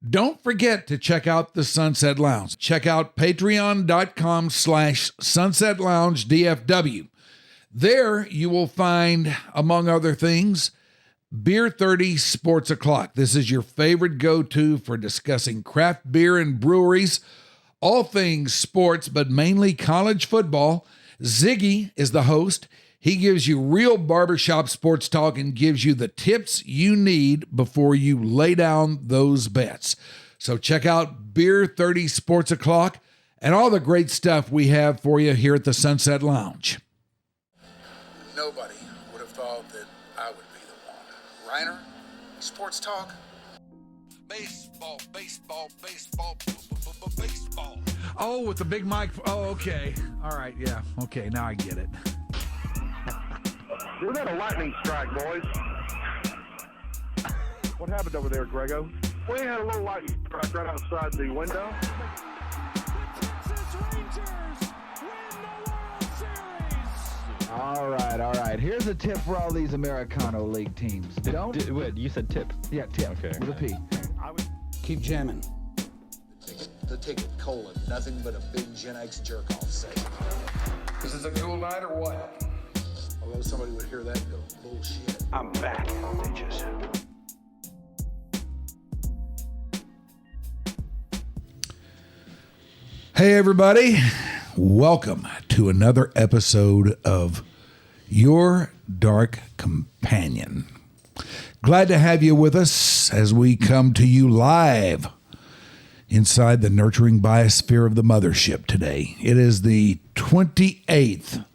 Don't forget to check out the Sunset Lounge. Check out patreon.com/Sunset Lounge DFW. There you will find, among other things, Beer 30 Sports O'Clock. This is your favorite go-to for discussing craft beer and breweries, all things sports, but mainly college football. Ziggy is the host. He gives you real barbershop sports talk and gives you the tips you need before you lay down those bets. So check out Beer 30 Sports O'Clock and all the great stuff we have for you here at the Sunset Lounge. Nobody would have thought that I would be the one. Rhyner, sports talk. Baseball, baseball, baseball, baseball. Oh, with the big mic. Oh, okay. All right, yeah. Okay, now I get it. We had a lightning strike, boys. What happened over there, Grego? We had a little lightning strike right outside the window. The Texas Rangers win the World Series. All right. Here's a tip for all these Americano League teams. Wait, you said tip? Yeah, tip. Okay. With a P. Keep jamming. The ticket, colon, nothing but a big Gen X jerk-off sake. This is a cool night or what? Although somebody would hear that and go, bullshit. I'm back, bitches. Hey, everybody. Welcome to another episode of Your Dark Companion. Glad to have you with us as we come to you live inside the nurturing biosphere of the mothership today. It is the 28th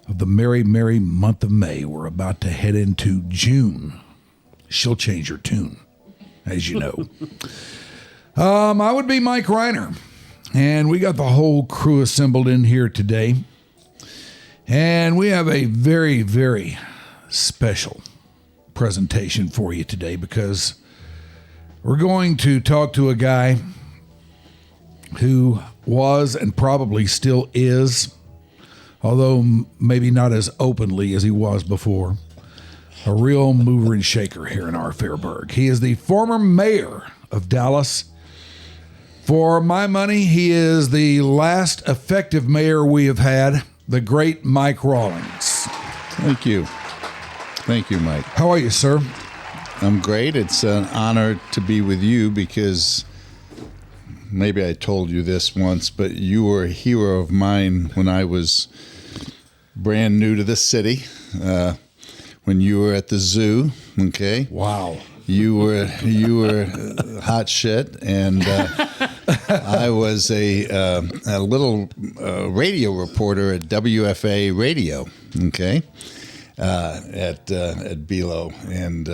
of the merry, merry month of May. We're about to head into June. She'll change her tune, as you know. I would be Mike Rhyner, and we got the whole crew assembled in here today. And we have a very, very special presentation for you today because we're going to talk to a guy who was and probably still is, although maybe not as openly as he was before, a real mover and shaker here in our Fairburg. He is the former mayor of Dallas. For my money, he is the last effective mayor we have had, the great Mike Rawlings. Thank you. Thank you, Mike. How are you, sir? I'm great. It's an honor to be with you because maybe I told you this once, but you were a hero of mine when I was brand new to this city. When you were at the zoo, okay? Wow. You were hot shit, and I was a little radio reporter at WFA Radio, okay, at Belo, and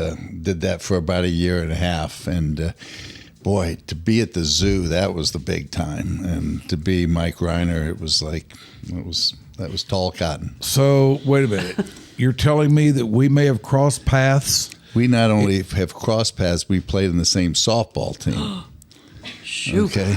did that for about a year and a half. And boy, to be at the zoo, that was the big time, and to be Mike Rhyner, it was like that was tall cotton. So wait a minute. You're telling me that we may have crossed paths? We not only have crossed paths, we played in the same softball team. Shoot. Okay.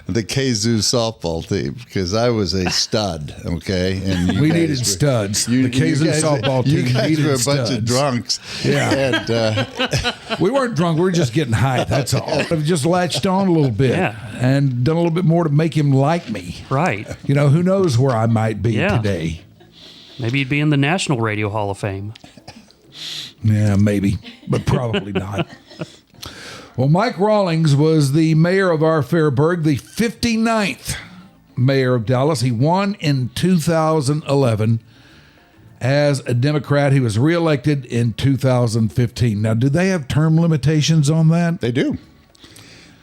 The KZoo softball team, because I was a stud, okay? And we needed studs. The KZoo softball team you guys needed were a studs. bunch of drunks. Yeah. And, we weren't drunk. We were just getting high. That's all. I've just latched on a little bit and done a little bit more to make him like me. Right. You know, who knows where I might be today. Maybe you'd be in the National Radio Hall of Fame. Yeah, maybe, but probably not. Well, Mike Rawlings was the mayor of our Fairburg, the 59th mayor of Dallas. He won in 2011 as a Democrat. He was reelected in 2015. Now, do they have term limitations on that? they do.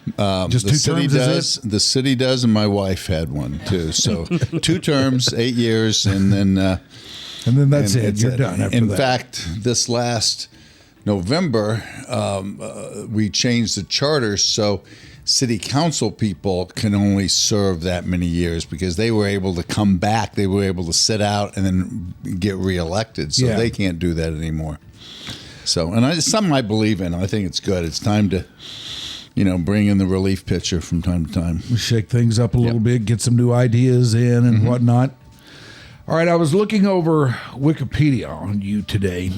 Just The two city terms does. is it? The city does, and my wife had one too. So 2 terms, 8 years, and then That's it. You're done after In that. fact, this last November, we changed the charter so city council people can only serve that many years because they were able to come back. They were able to sit out and then get reelected. So they can't do that anymore. So, and it's something I believe in. I think it's good. It's time to, bring in the relief pitcher from time to time. Shake things up a little bit, get some new ideas in and whatnot. All right, I was looking over Wikipedia on you today.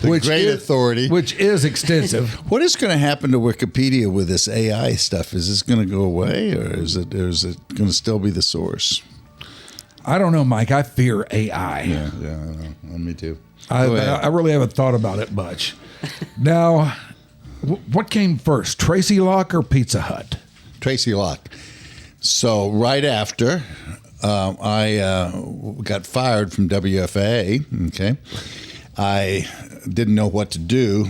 the great authority. Which is extensive. What is going to happen to Wikipedia with this AI stuff? Is this going to go away, or is it going to still be the source? I don't know, Mike. I fear AI. Yeah, I know. Well, me too. I really haven't thought about it much. Now, what came first, Tracy Lock or Pizza Hut? Tracy Lock. So right after I got fired from WFA, okay, I didn't know what to do.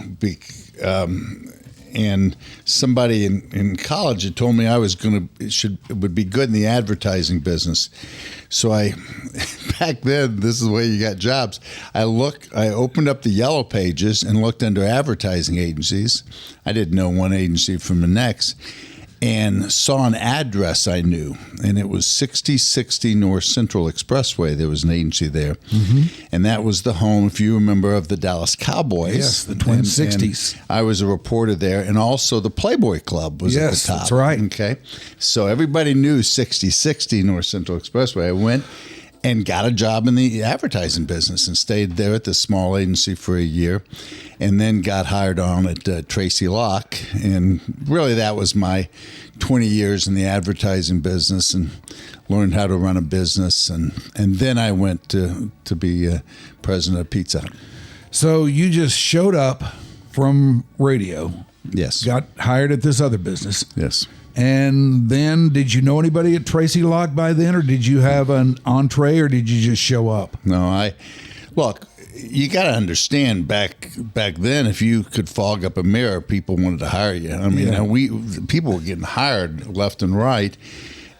And somebody in college had told me I was would be good in the advertising business. So back then, this is the way you got jobs. I opened up the yellow pages and looked under advertising agencies. I didn't know one agency from the next, and saw an address I knew, and it was 6060 North Central Expressway. There was an agency there, and that was the home, if you remember, of the Dallas Cowboys. Yes, the Twin 60s. And I was a reporter there, and also the Playboy Club was at the top. That's right. Okay, so everybody knew 6060 North Central Expressway. I went and got a job in the advertising business and stayed there at the small agency for a year, and then got hired on at Tracy Lock. And really that was my 20 years in the advertising business, and learned how to run a business. And then I went to be president of Pizza Hut. So you just showed up from radio. Yes. Got hired at this other business. Yes. And then did you know anybody at Tracy Lock by then, or did you have an entree, or did you just show up? No, look, you got to understand back then, if you could fog up a mirror, people wanted to hire you. I mean, people were getting hired left and right.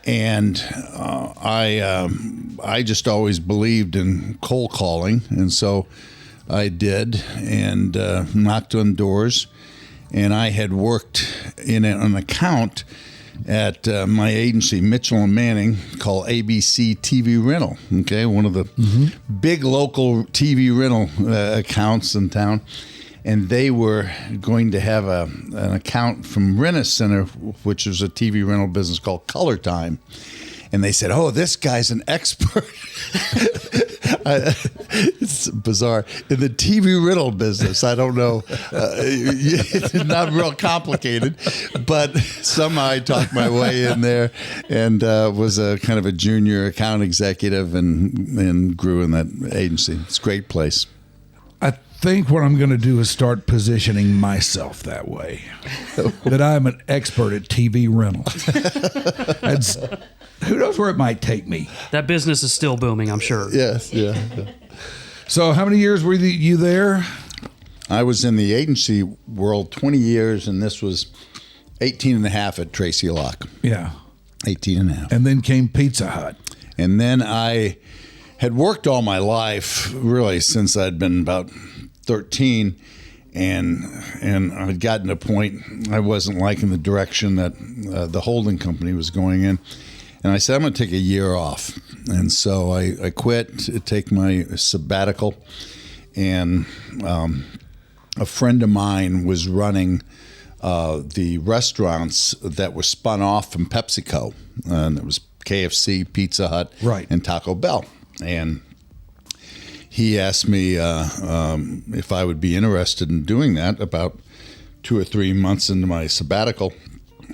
And I just always believed in cold calling. And so I did, and knocked on doors. And I had worked in an account at my agency, Mitchell & Manning, called ABC TV Rental, okay, one of the big local TV rental accounts in town. And they were going to have an account from Rhyner Center, which was a TV rental business called Color Time. And they said, "Oh, this guy's an expert." It's bizarre. In the TV rental business, I don't know. It's not real complicated, but somehow I talked my way in there, and was a kind of a junior account executive, and grew in that agency. It's a great place. I think what I'm going to do is start positioning myself that way, that I'm an expert at TV rental. Who knows where it might take me? That business is still booming, I'm sure. Yes, yeah. So how many years were you there? I was in the agency world 20 years, and this was 18 and a half at Tracy Lock. Yeah. 18 and a half. And then came Pizza Hut. And then I had worked all my life, really, since I'd been about 13, and I'd gotten to a point I wasn't liking the direction that the holding company was going in. And I said, I'm going to take a year off. And so I quit to take my sabbatical. And a friend of mine was running the restaurants that were spun off from PepsiCo. And it was KFC, Pizza Hut, right, and Taco Bell. And he asked me if I would be interested in doing that about 2 or 3 months into my sabbatical.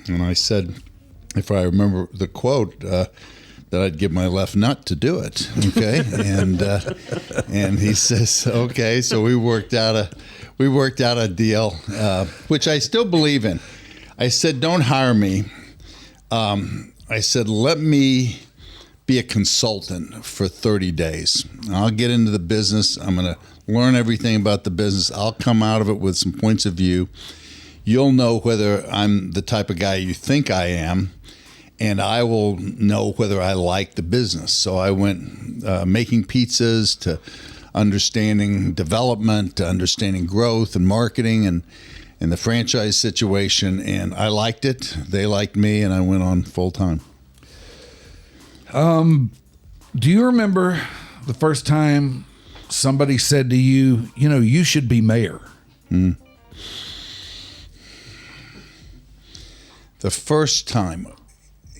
And I said, if I remember the quote, that I'd give my left nut to do it. Okay, and he says, okay. So we worked out a deal, which I still believe in. I said, don't hire me. I said, let me be a consultant for 30 days. I'll get into the business. I'm going to learn everything about the business. I'll come out of it with some points of view. You'll know whether I'm the type of guy you think I am, and I will know whether I like the business. So I went making pizzas to understanding development, to understanding growth and marketing and the franchise situation, and I liked it. They liked me, and I went on full time. Do you remember the first time somebody said to you, you should be mayor? The first time.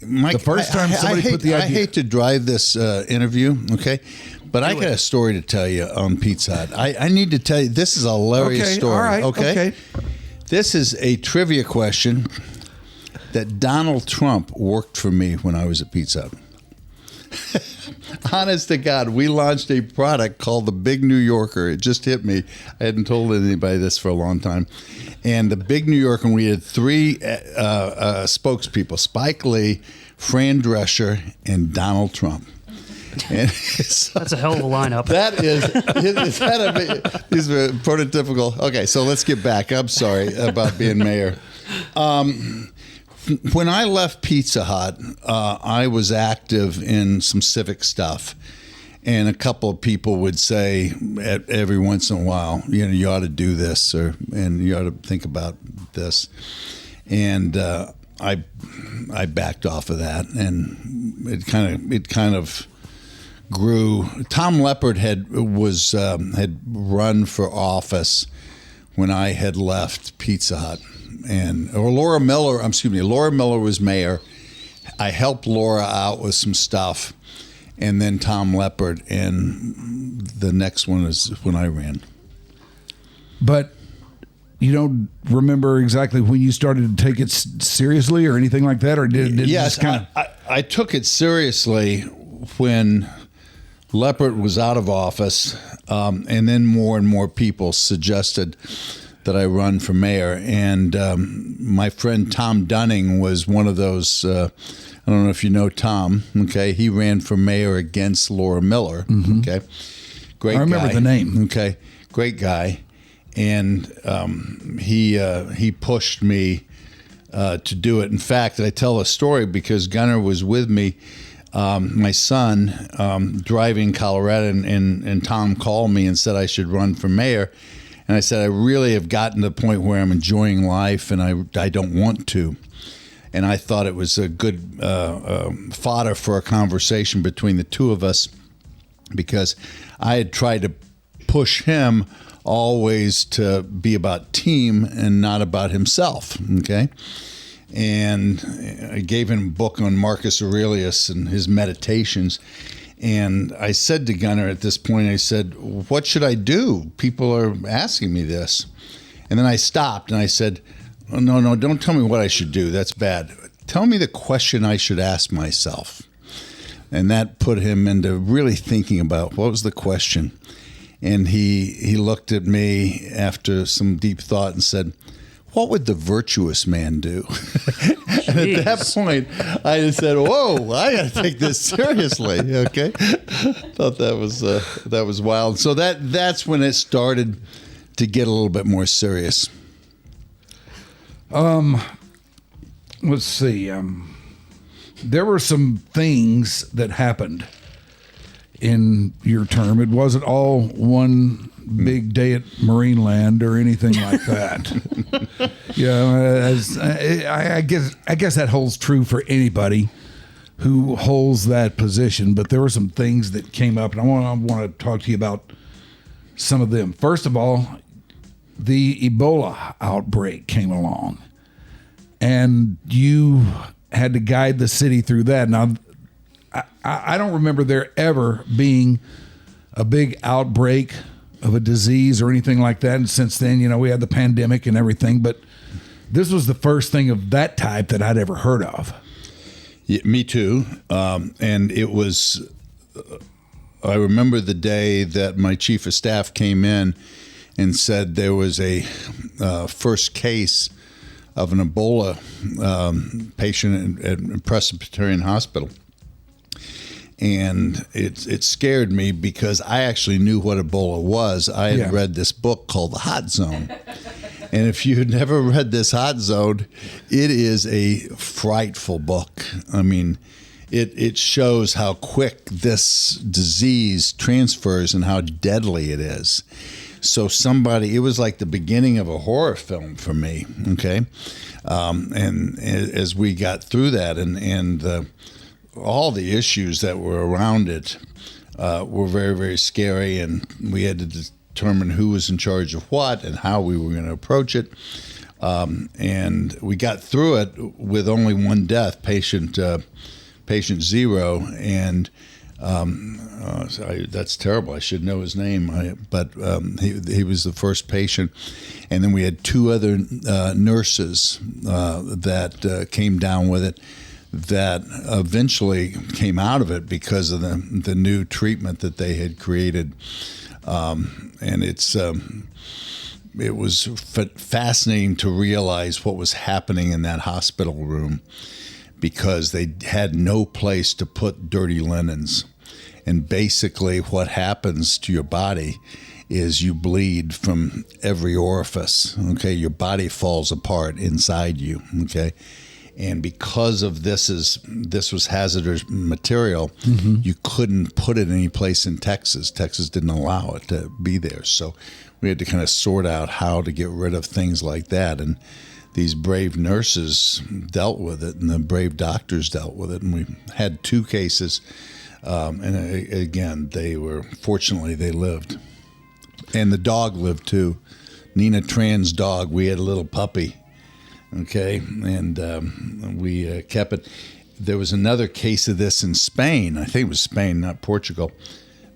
Mike, somebody put the idea. I hate to drive this interview, okay? But I got a story to tell you on Pizza Hut. I need to tell you, this is a hilarious story. All right. Okay. This is a trivia question that Donald Trump worked for me when I was at Pizza Hut. Honest to God, we launched a product called the Big New Yorker. It just hit me. I hadn't told anybody this for a long time. And the Big New Yorker, and we had three spokespeople, Spike Lee, Fran Drescher, and Donald Trump. And so That's a hell of a lineup. These were prototypical. Okay, so let's get back. I'm sorry about being mayor. When I left Pizza Hut, I was active in some civic stuff. And a couple of people would say every once in a while, you ought to do this, and you ought to think about this. And I backed off of that, and it kind of grew. Tom Leppard had run for office when I had left Pizza Hut. Laura Miller was mayor. I helped Laura out with some stuff, and then Tom Leppard, and the next one is when I ran. But you don't remember exactly when you started to take it seriously or anything like that, or did it yes, just kind of? I took it seriously when Leppard was out of office, and then more and more people suggested that I run for mayor. And my friend Tom Dunning was one of those, I don't know if you know Tom, okay? He ran for mayor against Laura Miller, okay? Great guy. I remember the name. Okay, great guy. And he pushed me to do it. In fact, I tell a story because Gunnar was with me, my son, driving Colorado, and Tom called me and said I should run for mayor. And I said, I really have gotten to the point where I'm enjoying life, and I don't want to. And I thought it was a good fodder for a conversation between the two of us, because I had tried to push him always to be about team and not about himself, okay? And I gave him a book on Marcus Aurelius and his meditations. And I said to Gunnar at this point, I said, what should I do? People are asking me this. And then I stopped and I said, oh, no, don't tell me what I should do. That's bad. Tell me the question I should ask myself. And that put him into really thinking about what was the question. And he looked at me after some deep thought and said, what would the virtuous man do? And at that point, I just said, whoa, I got to take this seriously, okay? Thought that was wild. So that's when it started to get a little bit more serious. Let's see. There were some things that happened in your term. It wasn't all one big day at Marineland or anything like that. I guess that holds true for anybody who holds that position. But there were some things that came up, and I want to talk to you about some of them. First of all, the Ebola outbreak came along, and you had to guide the city through that. Now, I don't remember there ever being a big outbreak of a disease or anything like that. And since then, we had the pandemic and everything, but this was the first thing of that type that I'd ever heard of. Yeah, me too. And it was, I remember the day that my chief of staff came in and said there was a first case of an Ebola patient at Presbyterian Hospital. And it scared me because I actually knew what Ebola was. I had read this book called The Hot Zone. And if you've never read this Hot Zone, it is a frightful book. I mean, it shows how quick this disease transfers and how deadly it is. So it was like the beginning of a horror film for me, okay? And as we got through that and all the issues that were around it were very, very scary, and we had to determine who was in charge of what and how we were going to approach it. And we got through it with only one death, patient 0, and That's terrible. I should know his name. But he was the first patient. And then we had 2 other nurses that came down with it that eventually came out of it because of the new treatment that they had created. And it was fascinating to realize what was happening in that hospital room, because they had no place to put dirty linens. And basically what happens to your body is you bleed from every orifice, okay? Your body falls apart inside you, okay? And because of this was hazardous material, you couldn't put it any place in Texas. Texas didn't allow it to be there. So we had to kind of sort out how to get rid of things like that. And these brave nurses dealt with it, and the brave doctors dealt with it. And we had 2 cases. And again, fortunately, they lived. And the dog lived too. Nina Tran's dog. We had a little puppy. Okay. And we kept it. There was another case of this in Spain. I think it was Spain, not Portugal.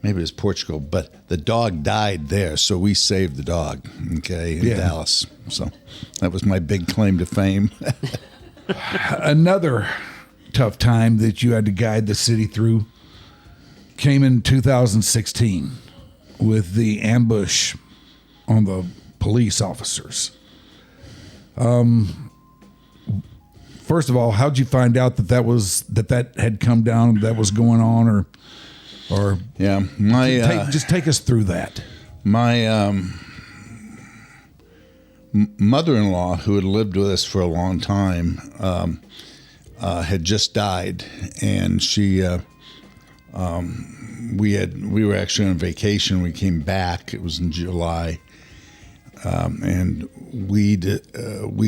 Maybe it was Portugal, but the dog died there, so we saved the dog, okay, in Dallas. So that was my big claim to fame. Another tough time that you had to guide the city through came in 2016 with the ambush on the police officers. First of all, how'd you find out that had come down, that was going on, or yeah, just take us through that. My mother-in-law, who had lived with us for a long time, had just died, and she we were actually on vacation. We came back. It was in July, and we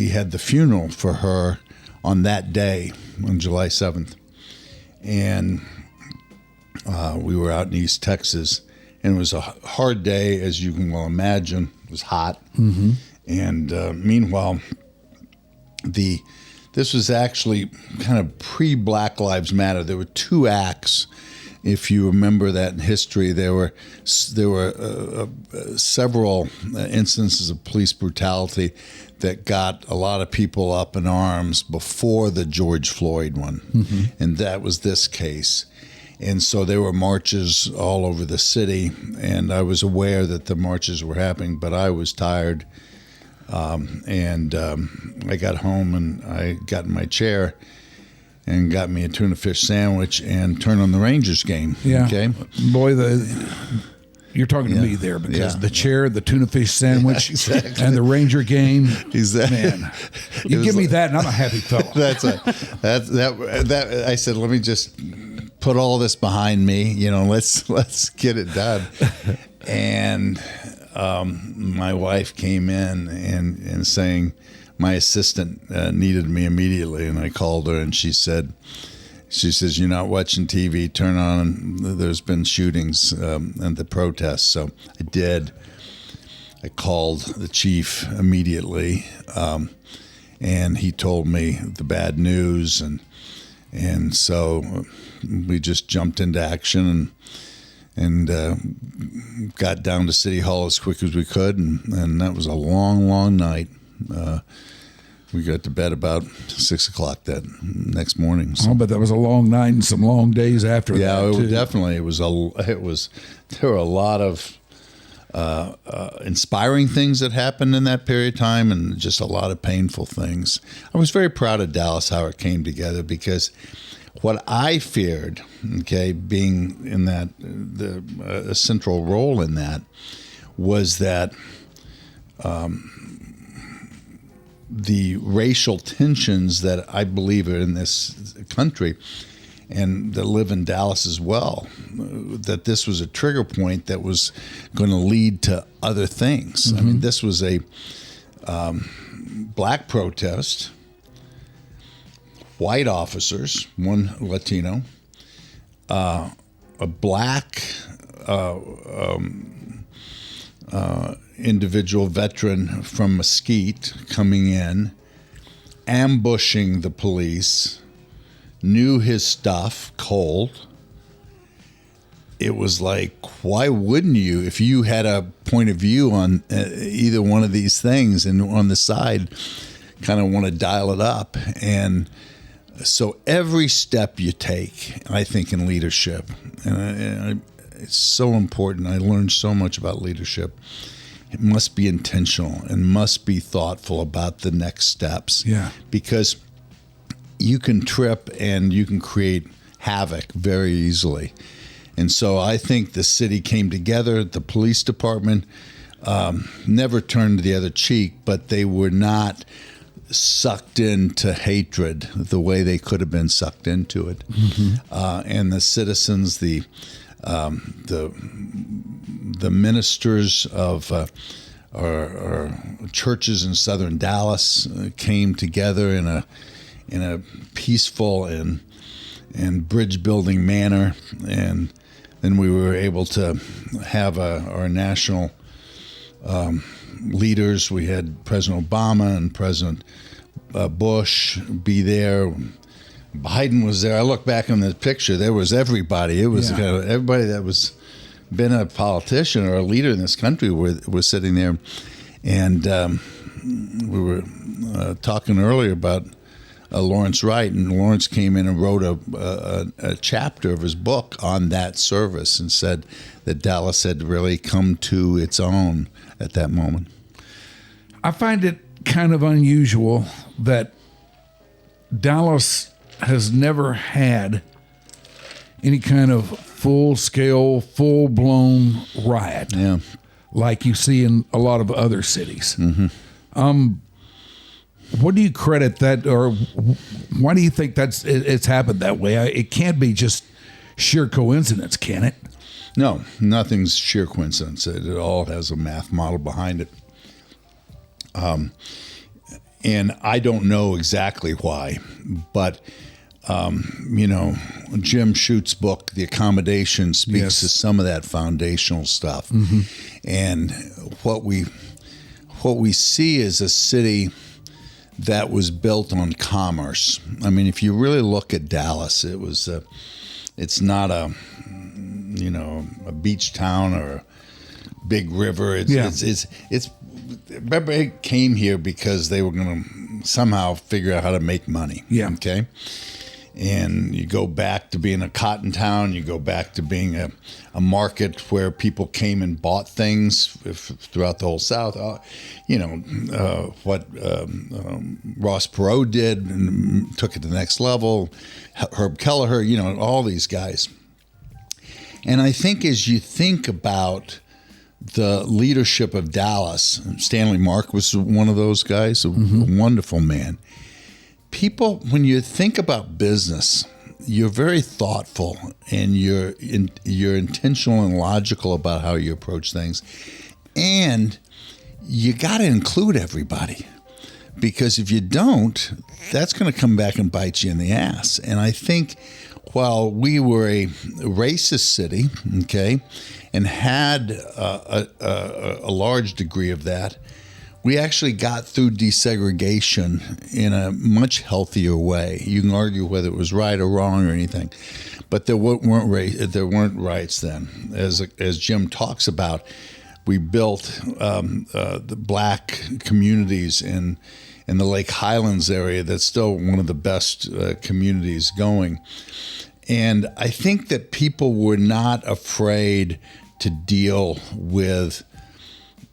had the funeral for her on that day, on July 7th, and we were out in East Texas, and it was a hard day, as you can well imagine. It was hot, and meanwhile, this was actually kind of pre-Black Lives Matter. There were 2 acts. If you remember that in history, there were several instances of police brutality that got a lot of people up in arms before the George Floyd one, and that was this case. And so there were marches all over the city, and I was aware that the marches were happening, but I was tired, and I got home and I got in my chair and got me a tuna fish sandwich and turned on the Rangers game. Yeah. Okay. Boy, you're talking to me there, because the chair, the tuna fish sandwich, and the Ranger game. Man, you give me that, and I'm a happy fellow. That I said, let me just put all this behind me. Let's get it done. And my wife came in and saying, my assistant needed me immediately, and I called her, and she says, you're not watching TV, turn on, there's been shootings and the protests. So I did. I called the chief immediately, and he told me the bad news, and so we just jumped into action and got down to City Hall as quick as we could, and that was a long, long night. We got to bed about 6 o'clock that next morning. So. Oh, but that was a long night and some long days after that. Yeah, too. Definitely. There were a lot of inspiring things that happened in that period of time, and just a lot of painful things. I was very proud of Dallas, how it came together, because what I feared, okay, being in that a central role in that, was that the racial tensions that I believe are in this country and that live in Dallas as well, that this was a trigger point that was going to lead to other things. I mean, this was a black protest, white officers, one Latino, a black individual veteran from Mesquite coming in, ambushing the police, knew his stuff cold, it was like, why wouldn't you, if you had a point of view on either one of these things and on the side, kind of want to dial it up? And so every step you take, I think, in leadership, and it's so important. I learned so much about leadership. It must be intentional and must be thoughtful about the next steps. Yeah. Because you can trip and you can create havoc very easily. And so I think the city came together, the police department never turned the other cheek, but they were not sucked into hatred the way they could have been sucked into it. And the citizens, the ministers of our churches in southern Dallas came together in a peaceful and bridge building manner, and then we were able to have our national leaders. We had President Obama and President Bush be there. Biden was there. I look back on the picture. There was everybody. It was kind of everybody that was been a politician or a leader in this country was sitting there. And we were talking earlier about Lawrence Wright, and Lawrence came in and wrote a chapter of his book on that service and said that Dallas had really come to its own at that moment. I find it kind of unusual that Dallas has never had any kind of full-scale, full-blown riot like you see in a lot of other cities. What do you credit that, or why do you think it's happened that way? It can't be just sheer coincidence, can it? No, nothing's sheer coincidence. It all has a math model behind it. And I don't know exactly why, but Jim Schute's book, The Accommodation, speaks to some of that foundational stuff. And what we see is a city that was built on commerce. I mean, if you really look at Dallas, it's not a beach town or a big river. Everybody came here because they were going to somehow figure out how to make money. Yeah. Okay. And you go back to being a cotton town. You go back to being a market where people came and bought things throughout the whole South. What Ross Perot did and took it to the next level. Herb Kelleher, all these guys. And I think as you think about the leadership of Dallas, Stanley Mark was one of those guys, a wonderful man. People, when you think about business, you're very thoughtful and you're intentional and logical about how you approach things. And you got to include everybody, because if you don't, that's going to come back and bite you in the ass. And I think while we were a racist city, okay, and had a large degree of that, we actually got through desegregation in a much healthier way. You can argue whether it was right or wrong or anything, but there weren't riots then. As Jim talks about, we built the black communities in the Lake Highlands area. That's still one of the best communities going. And I think that people were not afraid to deal with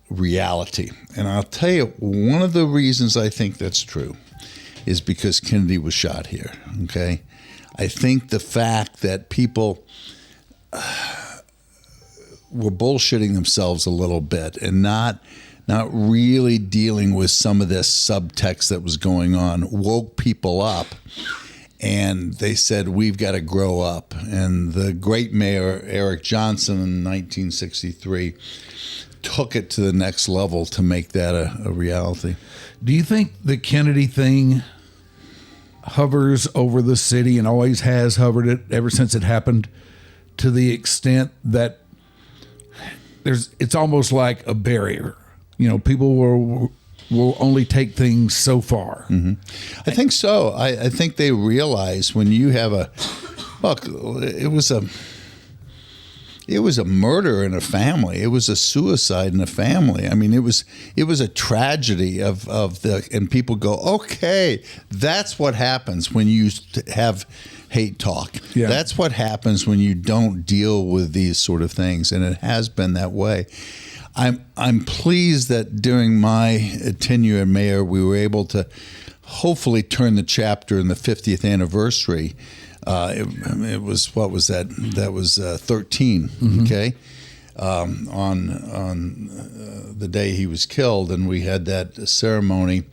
reality. And I'll tell you, one of the reasons I think that's true is because Kennedy was shot here, okay? I think the fact that people were bullshitting themselves a little bit and not really dealing with some of this subtext that was going on woke people up. And they said, we've got to grow up. And the great mayor, Eric Johnson, in 1963, took it to the next level to make that a reality. Do you think the Kennedy thing hovers over the city and always has hovered it ever since it happened, to the extent that it's almost like a barrier? People will only take things so far. I think so. I think they realize when you have it it was a murder in a family. It was a suicide in a family. I mean, it was a tragedy and people go, okay, that's what happens when you have hate talk. Yeah. That's what happens when you don't deal with these sort of things, and it has been that way. I'm pleased that during my tenure as mayor, we were able to hopefully turn the chapter in the 50th anniversary. It was, what was that? That was 13. Okay, on the day he was killed, and we had that ceremony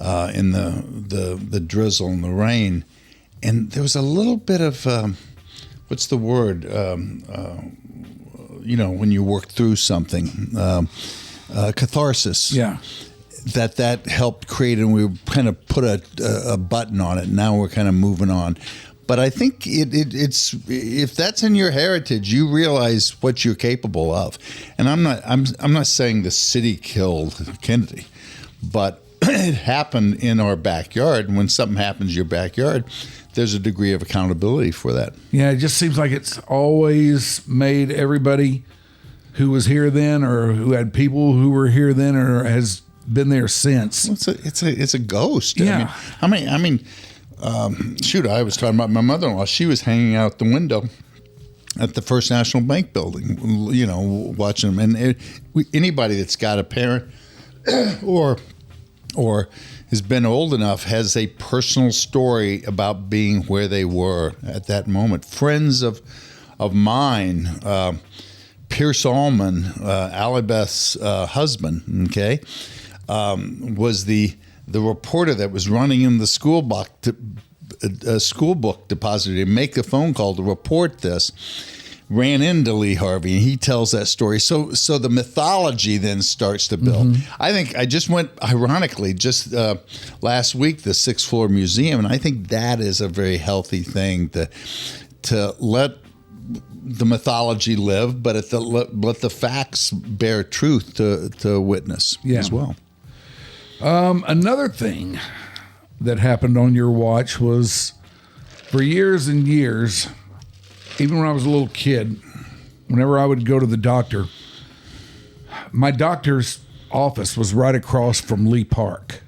in the drizzle and the rain, and there was a little bit of what's the word? When you work through something, catharsis. Yeah. That helped create, and we kind of put a button on it. Now we're kind of moving on. But I think it's if that's in your heritage, you realize what you're capable of. And I'm not saying the city killed Kennedy, but it happened in our backyard. And when something happens in your backyard, there's a degree of accountability for that. Yeah, it just seems like it's always made everybody who was here then, or who had people who were here then, or has been there since. It's a ghost. Yeah. I mean, I was talking about my mother-in-law. She was hanging out the window at the First National Bank building, watching them. And anybody that's got a parent or has been old enough has a personal story about being where they were at that moment. Friends of mine, Pierce Allman, Alibeth's husband, okay, was the reporter that was running in the school book depository to make a phone call to report this, ran into Lee Harvey, and he tells that story. So the mythology then starts to build. I think I just went, ironically, just last week, the 6th floor museum, and I think that is a very healthy thing to let the mythology live, but let the facts bear truth to witness as well. Another thing that happened on your watch was, for years and years, even when I was a little kid, whenever I would go to the doctor, my doctor's office was right across from Lee Park.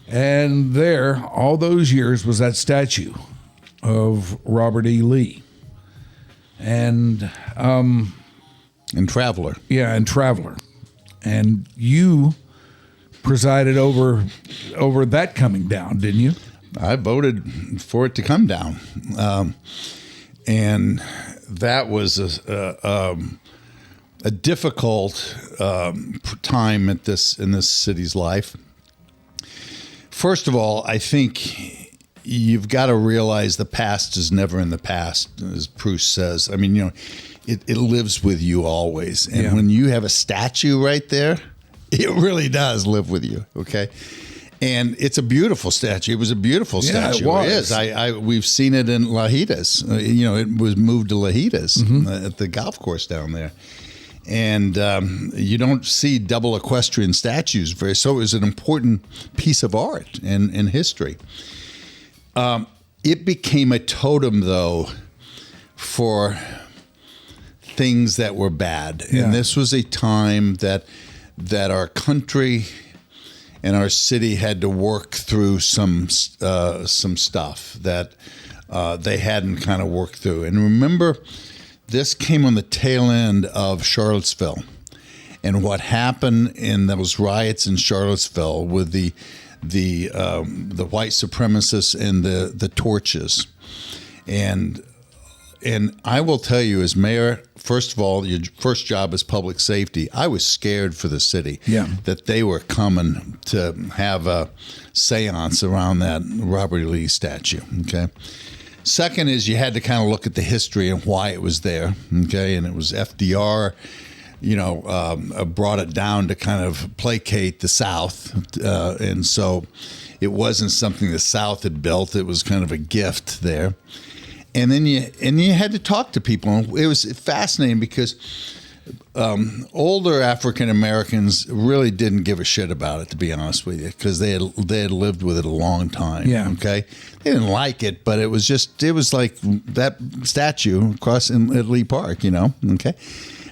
And there, all those years, was that statue of Robert E. Lee. And Traveler. Yeah, and Traveler. And you presided over that coming down, didn't you? I voted for it to come down, and that was a difficult time in this city's life. First of all, I think you've got to realize the past is never in the past, as Proust says. I mean, it lives with you always, and when you have a statue right there, it really does live with you, okay? And it's a beautiful statue. It was a beautiful statue. It was. It is. We've seen it in Lajitas. It was moved to Lajitas at the golf course down there. And you don't see double equestrian statues so it was an important piece of art and history. It became a totem, though, for things that were bad. Yeah. And this was a time that our country and our city had to work through some stuff that they hadn't kind of worked through. And remember, this came on the tail end of Charlottesville, and what happened in those riots in Charlottesville with the white supremacists and the torches. And I will tell you, as mayor, first of all, your first job is public safety. I was scared for the city that they were coming to have a seance around that Robert E. Lee statue, okay? Second is you had to kind of look at the history and why it was there, okay? And it was FDR, brought it down to kind of placate the South. And so it wasn't something the South had built. It was kind of a gift there. And then you had to talk to people. It was fascinating because older African Americans really didn't give a shit about it, to be honest with you, because they had lived with it a long time. Yeah. Okay. They didn't like it, but it was like that statue across at Lee Park, Okay.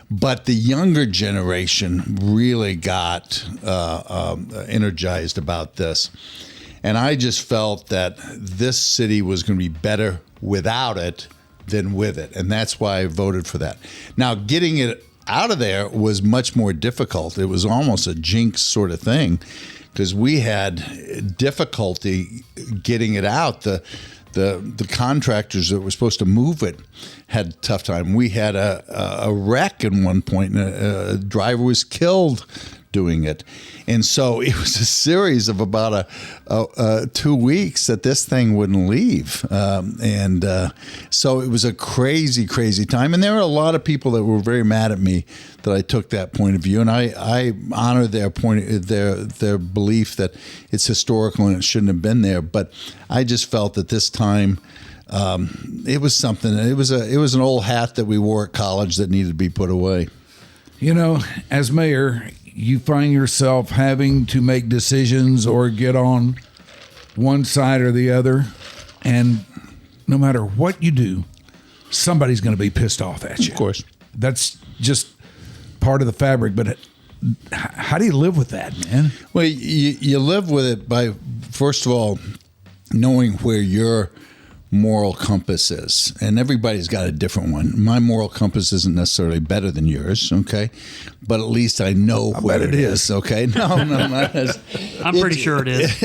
But the younger generation really got energized about this. And I just felt that this city was going to be better without it than with it. And that's why I voted for that. Now, getting it out of there was much more difficult. It was almost a jinx sort of thing because we had difficulty getting it out. The contractors that were supposed to move it had a tough time. We had a wreck at one point, and a driver was killed doing it. And so it was a series of about 2 weeks that this thing wouldn't leave. So it was a crazy, crazy time. And there were a lot of people that were very mad at me that I took that point of view. And I honor their belief that it's historical and it shouldn't have been there. But I just felt that this time it was something. It was an old hat that we wore at college that needed to be put away. As mayor, you find yourself having to make decisions or get on one side or the other, and no matter what you do, somebody's going to be pissed off at you. Of course. That's just part of the fabric, but how do you live with that, man? Well, you live with it by, first of all, knowing where your moral compass is, and everybody's got a different one. My moral compass isn't necessarily better than yours, okay, but at least I know where it is. Okay, no, not as, I'm pretty sure it is.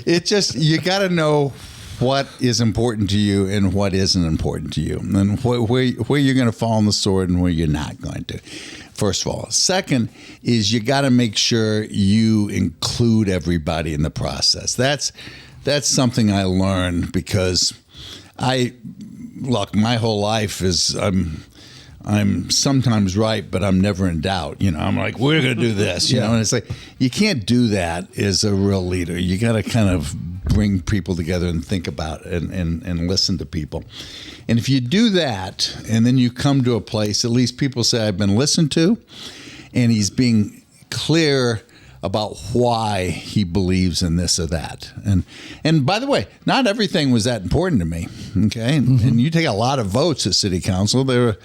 It just, you got to know what is important to you and what isn't important to you, and where you're going to fall on the sword and where you're not going to. First of all. Second is you got to make sure you include everybody in the process. That's something I learned because my whole life is I'm sometimes right, but I'm never in doubt. I'm like, we're going to do this, you know, and it's like, you can't do that as a real leader. You got to kind of bring people together and think about it and listen to people. And if you do that, and then you come to a place, at least people say, I've been listened to, and he's being clear about why he believes in this or that. And by the way, not everything was that important to me, okay? And you take a lot of votes at city council. There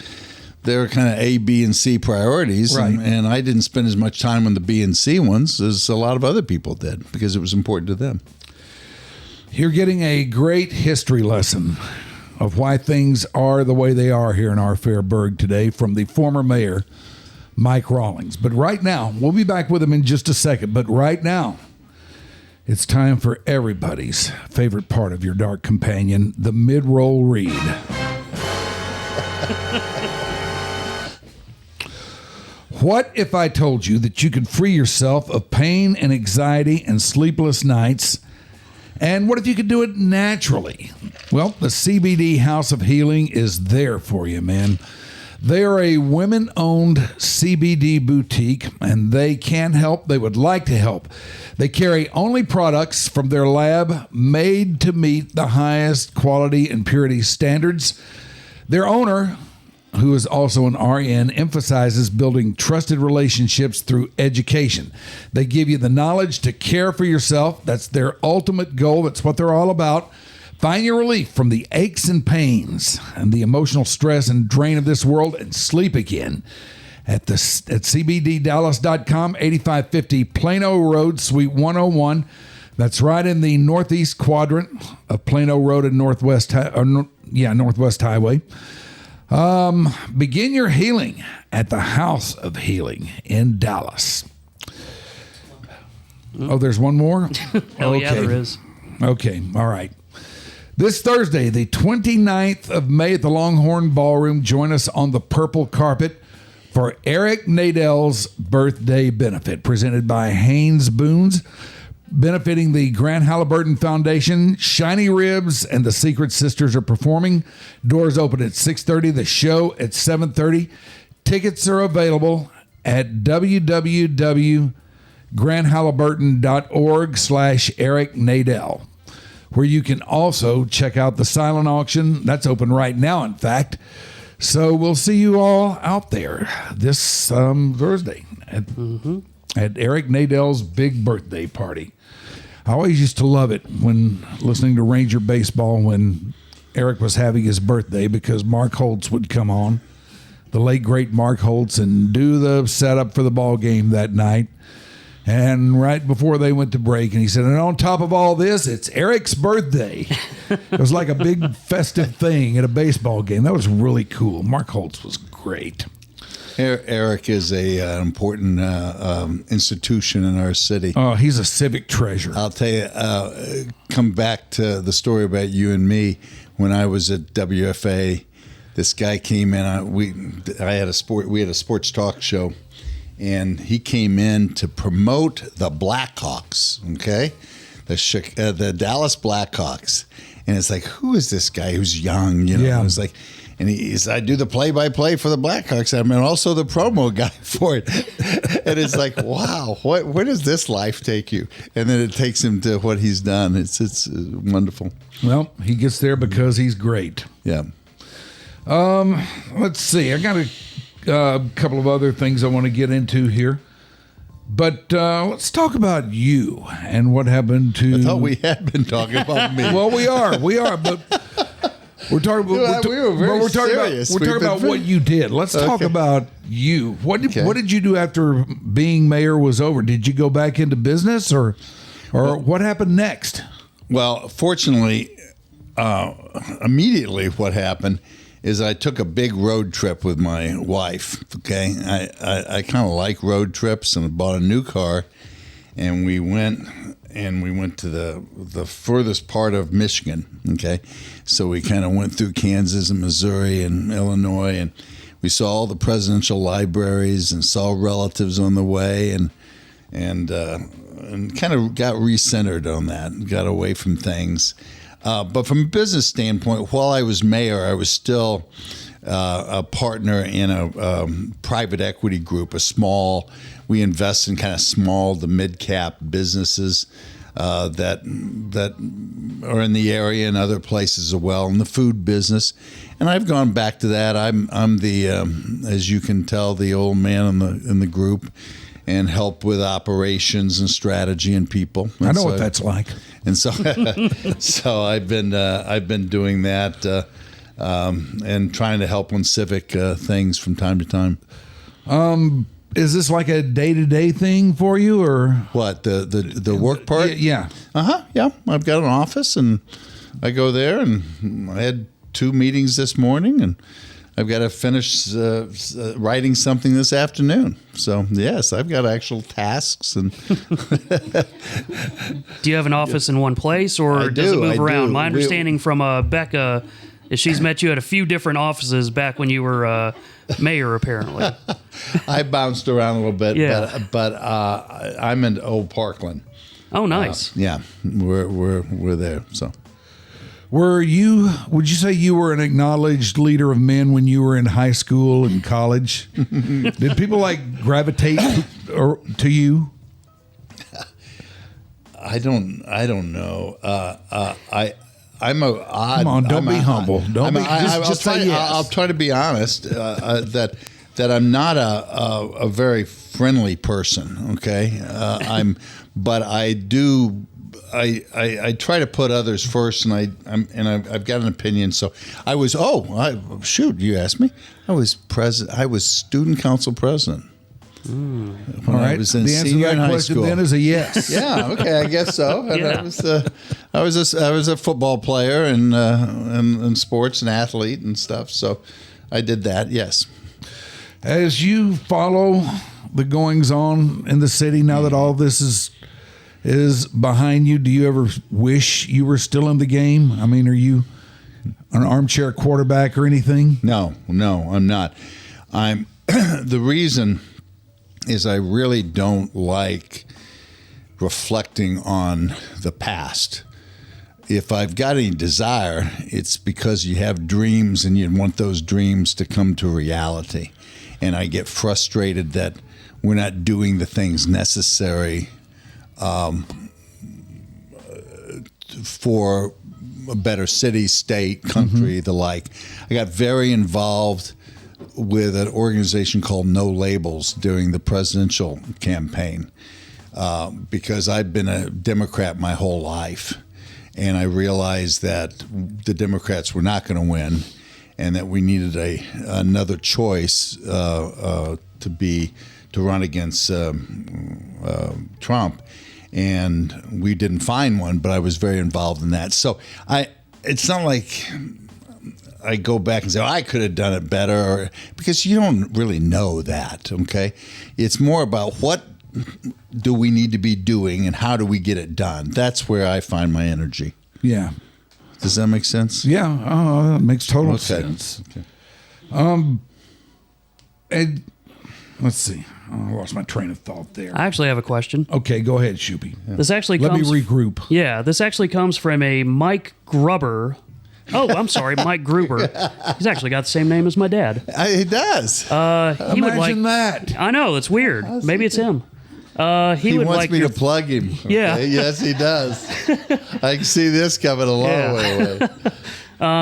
were kind of A, B, and C priorities, right. and I didn't spend as much time on the B and C ones as a lot of other people did because it was important to them. You're getting a great history lesson of why things are the way they are here in our fair burg today from the former mayor, Mike Rawlings. But right now, we'll be back with him in just a second, but right now, it's time for everybody's favorite part of your dark companion, the mid-roll read. What if I told you that you could free yourself of pain and anxiety and sleepless nights? And what if you could do it naturally? Well, the CBD House of Healing is there for you, man. They are a women-owned CBD boutique, and they can help. They would like to help. They carry only products from their lab made to meet the highest quality and purity standards. Their owner, who is also an RN, emphasizes building trusted relationships through education. They give you the knowledge to care for yourself. That's their ultimate goal. That's what they're all about. Find your relief from the aches and pains and the emotional stress and drain of this world and sleep again at cbddallas.com, 8550 Plano Road, Suite 101. That's right in the northeast quadrant of Plano Road and Northwest Highway. Begin your healing at the House of Healing in Dallas. Oh, there's one more? Hell yeah, there is. Okay, all right. This Thursday, the 29th of May at the Longhorn Ballroom, join us on the purple carpet for Eric Nadell's birthday benefit, presented by Haynes Boone's, benefiting the Grant Halliburton Foundation. Shiny Ribs and the Secret Sisters are performing. Doors open at 6:30. The show at 7:30. Tickets are available at www.granthalliburton.org/Eric Nadell, where you can also check out the silent auction. That's open right now, in fact. So we'll see you all out there this Thursday at Eric Nadell's big birthday party. I always used to love it when listening to Ranger baseball when Eric was having his birthday, because Mark Holtz would come on, the late great Mark Holtz, and do the setup for the ball game that night. And right before they went to break, and he said, and on top of all this, it's Eric's birthday. It was like a big festive thing at a baseball game. That was really cool. Mark Holtz was great. Eric is an important institution in our city. Oh, he's a civic treasure. I'll tell you, come back to the story about you and me. When I was at WFA, this guy came in. We had a sports talk show. And he came in to promote the Blackhawks, okay? The Dallas Blackhawks. And it's like, who is this guy who's young? You know, Yeah. It was like, and he's, I do the play-by-play for the Blackhawks. I'm also the promo guy for it. And it's like, wow, where does this life take you? And then it takes him to what he's done. It's wonderful. Well, he gets there because he's great. Yeah. Let's see. I got a couple of other things I want to get into here. But let's talk about you and what happened to... I thought we had been talking about me. Well, we are, but we're talking about... We were very serious. We're talking about what you did. Let's talk about you. What did you do after being mayor was over? Did you go back into business, or what happened next? Well, fortunately, immediately what happened is I took a big road trip with my wife, okay? I kind of like road trips, and I bought a new car, and we went to the furthest part of Michigan, okay? So we kind of went through Kansas and Missouri and Illinois, and we saw all the presidential libraries and saw relatives on the way, and kind of got recentered on that, got away from things. But from a business standpoint, while I was mayor, I was still a partner in a private equity group, we invest in kind of small to mid-cap businesses that are in the area and other places as well, in the food business. And I've gone back to that. I'm the, as you can tell, the old man in the group, and help with operations and strategy and people. And I know what that's like. And so, I've been doing that and trying to help on civic things from time to time. Is this like a day-to-day thing for you, or what, the work part? Yeah. Yeah. I've got an office, and I go there, and I had 2 meetings this morning, and I've got to finish writing something this afternoon. So, yes, I've got actual tasks. And Do you have an office in one place, or does it move around? My understanding from Becca is she's met you at a few different offices back when you were mayor, apparently. I bounced around a little bit, Yeah. but I'm in Old Parkland. Oh, nice. Yeah, we're there. So. would you say you were an acknowledged leader of men when you were in high school and college? Did people gravitate to you? I don't know. I'm a odd. Come on, don't be humble. Just say yes. I'll try to be honest. That I'm not a very friendly person. Okay, but I do. I try to put others first, and I've got an opinion. So I was. Shoot! You asked me. I was president. I was student council president. All right. I was in the answer to senior that in high question school. then is a yes. Yeah. Okay. I guess so. And Yeah. I was a football player and sports and athlete and stuff. So I did that. Yes. As you follow the goings on in the city now that all this is behind you, do you ever wish you were still in the game? I mean, are you an armchair quarterback or anything? No, I'm not. I'm the reason is I really don't like reflecting on the past. If I've got any desire, it's because you have dreams and you want those dreams to come to reality. And I get frustrated that we're not doing the things necessary for a better city, state, country, the like. I got very involved with an organization called No Labels during the presidential campaign because I'd been a Democrat my whole life. And I realized that the Democrats were not going to win and that we needed another choice to run against Trump. And we didn't find one, but I was very involved in that. So it's not like I go back and say, I could have done it better, because you don't really know that, okay? It's more about what do we need to be doing and how do we get it done? That's where I find my energy. Yeah. Does that make sense? Yeah, it makes total sense. Okay. And let's see. I lost my train of thought there. I actually have a question. Okay, go ahead, Shoopy. This actually Let comes. me regroup. Yeah, this actually comes from a Mike Grubber. Oh, I'm sorry, Mike Gruber. He's actually got the same name as my dad. He does. He would like Imagine that. I know, it's weird. Maybe it's him. He He would wants like me your, to plug him. Yeah. Okay? Yes, he does. I can see this coming a long way away.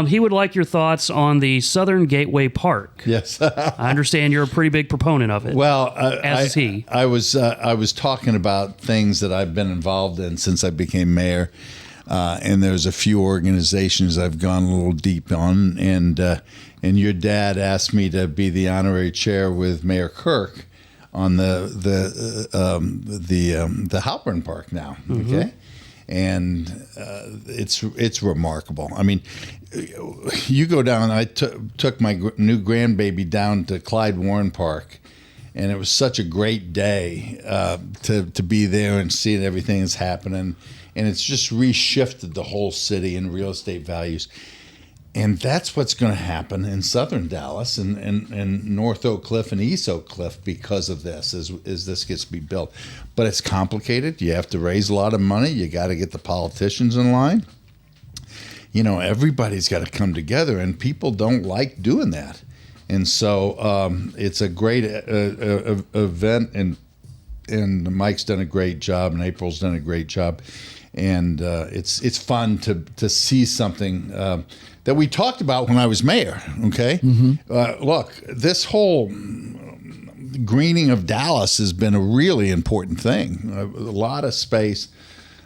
he would like your thoughts on the Southern Gateway Park. Yes. I understand you're a pretty big proponent of it. Well, As is he. I was talking about things that I've been involved in since I became mayor, and there's a few organizations I've gone a little deep on, and your dad asked me to be the honorary chair with Mayor Kirk on the Halpern Park now. Okay. And it's remarkable. I mean, you go down. I took my new grandbaby down to Clyde Warren Park, and it was such a great day to be there and see everything that's happening. And it's just reshifted the whole city and real estate values. And that's what's going to happen in southern Dallas and North Oak Cliff and East Oak Cliff because of this, as this gets to be built. But it's complicated. You have to raise a lot of money. You got to get the politicians in line. You know, everybody's got to come together, and people don't like doing that. And so it's a great event, and Mike's done a great job, and April's done a great job. And it's fun to see something that we talked about when I was mayor, okay? Look, this whole greening of Dallas has been a really important thing. A lot of space,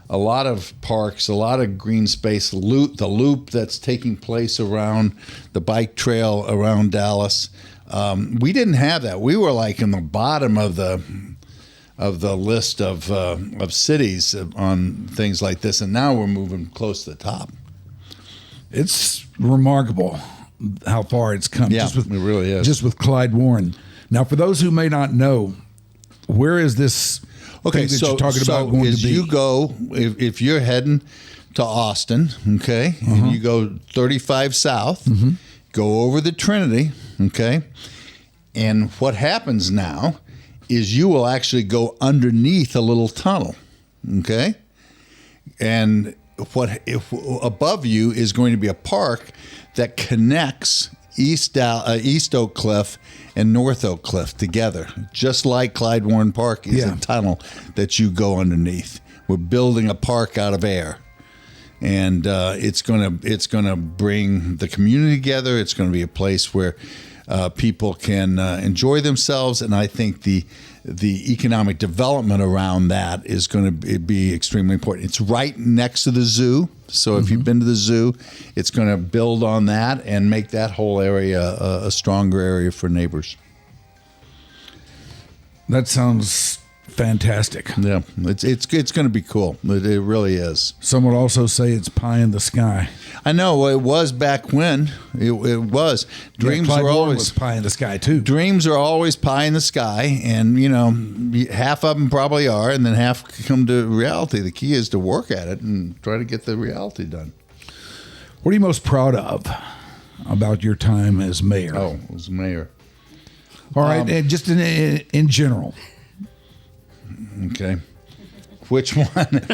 a lot of parks, a lot of green space, the loop that's taking place around the bike trail around Dallas. We didn't have that. We were like in the bottom of the list of cities on things like this, and now we're moving close to the top. It's remarkable how far it's come. Yeah, it really is. Just with Clyde Warren. Now, for those who may not know, where is this thing that you're talking about going to be? You go, if you're heading to Austin, okay, and you go 35 south, go over the Trinity, okay, and what happens now is you will actually go underneath a little tunnel, okay? And above you is going to be a park that connects East Oak Cliff and North Oak Cliff together, just like Clyde Warren Park is a tunnel that you go underneath. We're building a park out of air, and it's gonna bring the community together. It's going to be a place where people can enjoy themselves, and I think the economic development around that is going to be extremely important. It's right next to the zoo, so if you've been to the zoo, it's going to build on that and make that whole area a stronger area for neighbors. That sounds fantastic. Yeah, it's going to be cool. It really is. Some would also say it's pie in the sky. I know it was back when it was. Dreams Clyde were Warren always was pie in the sky too. Dreams are always pie in the sky, and half of them probably are, and then half come to reality. The key is to work at it and try to get the reality done. What are you most proud of about your time as mayor? Oh, as mayor. All right, and just in general. Okay. Which one?